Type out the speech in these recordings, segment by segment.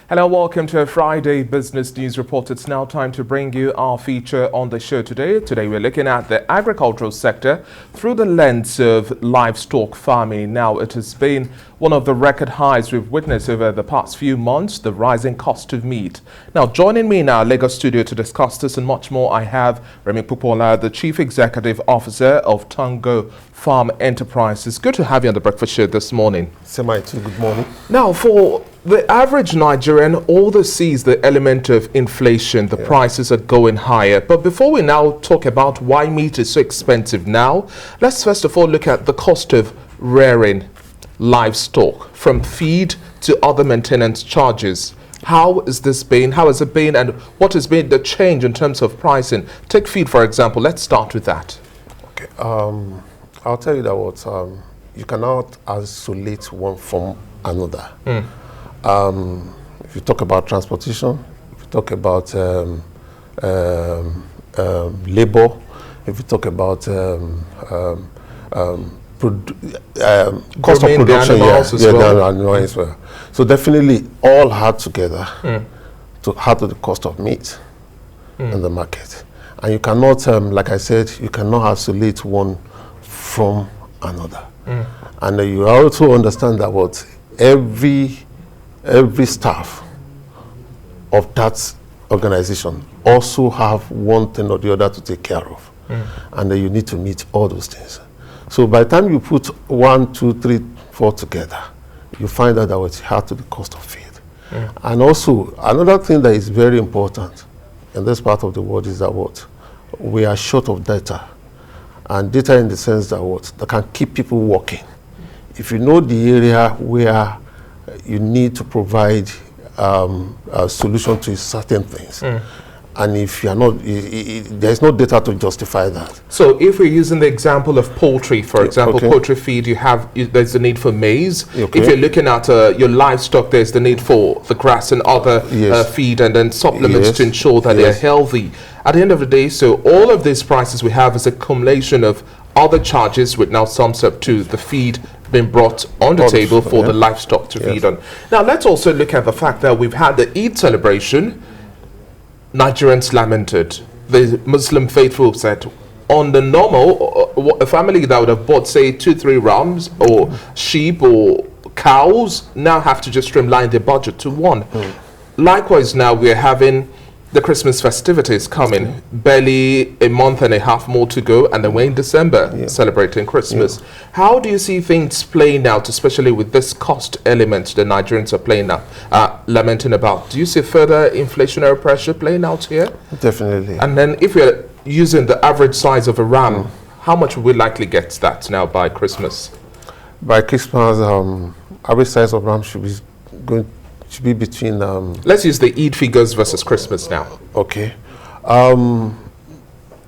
Hello, welcome to a Friday Business News Report. It's now time to bring you our feature on the show today. Today we're looking at the agricultural sector through the lens of livestock farming. Now, it has been one of the record highs we've witnessed over the past few months, the rising cost of meat. Now, joining me in our Lagos studio to discuss this and much more, I have Remi Popoola, the Chief Executive Officer of Tongo Farm Enterprises. Good to have you on the breakfast show this morning. Semi-too, good morning. Now, for the average Nigerian, all they see is the element of inflation. The prices are going higher. But before we now talk about why meat is so expensive now, let's first of all look at the cost of rearing livestock, from feed to other maintenance charges. How has this been? How has it been? And what has been the change in terms of pricing? Take feed, for example. Let's start with that. Okay. I'll tell you that you cannot isolate one from another. If you talk about transportation, if you talk about labor, if you talk about cost of production, as well. So definitely all add together to add to the cost of meat in the market. And you cannot, like I said, you cannot isolate one from another. And you also understand that what every staff of that organization also have one thing or the other to take care of. And then you need to meet all those things. So by the time you put 1, 2, 3, 4 together, you find out that it's hard to the cost of feed. And also, another thing that is very important in this part of the world is that what we are short of data. And data in the sense that what that can keep people working. If you know the area where you need to provide a solution to certain things, and if you are not, there is no data to justify that. So if we're using the example of poultry, for example, poultry feed, there's the need for maize. If you're looking at your livestock, there's the need for the grass and other feed, and then supplements to ensure that they're healthy. At the end of the day, so all of these prices we have is a accumulation of other charges, which now sums up to the feed being brought on the table for the livestock to feed on. Now, let's also look at the fact that we've had the Eid celebration. Nigerians lamented. The Muslim faithful said, on the normal, a family that would have bought, say, 2-3 rams or sheep or cows now have to just streamline their budget to one. Likewise, now we're having the Christmas festivities coming, barely a month and a half more to go, and then we're in December celebrating Christmas. How do you see things playing out, especially with this cost element the Nigerians are playing out, lamenting about? Do you see further inflationary pressure playing out here? Definitely. And then if we're using the average size of a ram, how much will we likely get that now by Christmas? By Christmas, average size of ram should be between let's use the Eid figures versus Christmas now. Okay.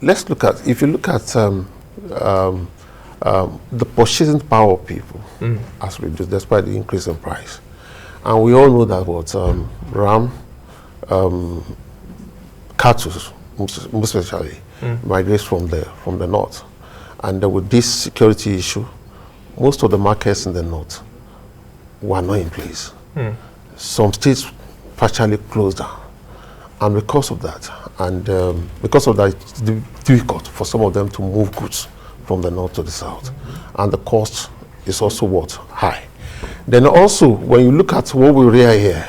Let's look at, if you look at the purchasing power of people has reduced despite the increase in price. And we all know that what ram, cattle most especially migrates from the north. And with this security issue, most of the markets in the north were not in place. Some states partially closed down, and because of that, it's difficult for some of them to move goods from the north to the south, and the cost is also high. Then also, when you look at what we rear here,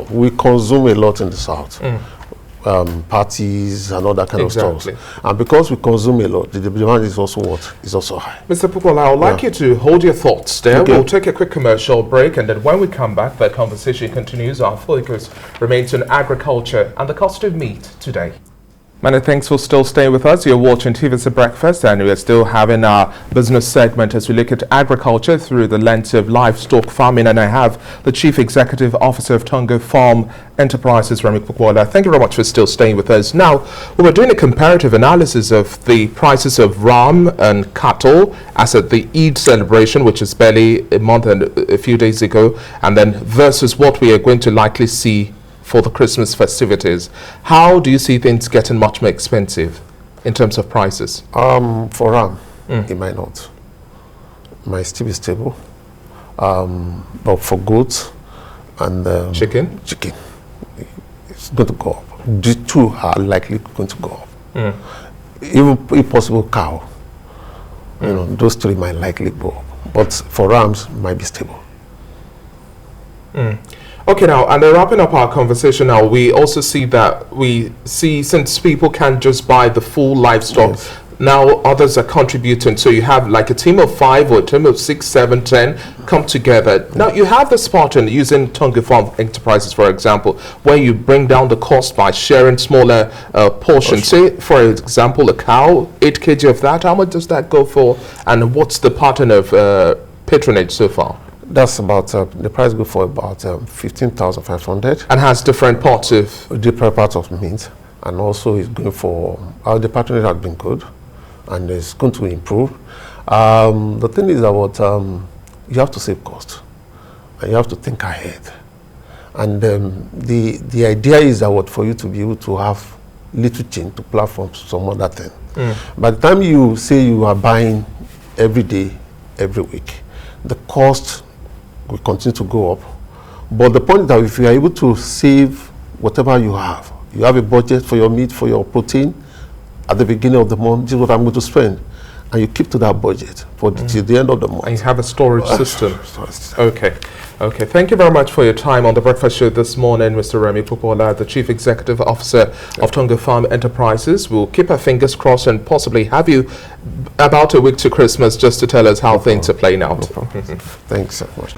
we consume a lot in the south. Parties and all that kind of stuff. And because we consume a lot, the demand is also high. Mr. Popoola, I would like you to hold your thoughts there. We'll take a quick commercial break, and then when we come back, the conversation continues. Our focus remains on agriculture and the cost of meat today. Many thanks for still staying with us. You're watching TVC Breakfast, and we're still having our business segment as we look at agriculture through the lens of livestock farming. And I have the Chief Executive Officer of Tongo Farm Enterprises, Remi Popoola. Thank you very much for still staying with us. Now, we were doing a comparative analysis of the prices of ram and cattle as at the Eid celebration, which is barely a month and a few days ago, and then versus what we are going to likely see for the Christmas festivities. How do you see things getting much more expensive in terms of prices? For ram, it might not. It might still be stable. But for goats, and chicken. It's going to go up. The two are likely going to go up. Even if possible, cow. You know, those three might likely go up. But for rams, might be stable. Okay, now, and then wrapping up our conversation now, we also see that since people can't just buy the full livestock, now others are contributing. So you have like a team of 5 or a team of 6, 7, 10 come together. Now you have this pattern using Tongo Farm enterprises, for example, where you bring down the cost by sharing smaller portions. Say, for example, a cow, 8 kg of that, how much does that go for? And what's the pattern of patronage so far? That's about, the price go for about 15,500. And has different parts of? Different parts of meat. And also is going for, the patronage has been good. And it's going to improve. The thing is about, you have to save cost. And you have to think ahead. And the idea is that for you to be able to have little change to platform some other thing. By the time you say you are buying every day, every week, the cost will continue to go up. But the point is that if you are able to save whatever you have a budget for your meat, for your protein, at the beginning of the month, this is what I'm going to spend. And you keep to that budget for till the end of the month. And you have a storage system. Okay. Okay. Thank you very much for your time on the Breakfast Show this morning, Mr. Remi Popoola, the Chief Executive Officer of Tongo Farm Enterprises. We'll keep our fingers crossed and possibly have you about a week to Christmas just to tell us how things are playing out. Thanks so much.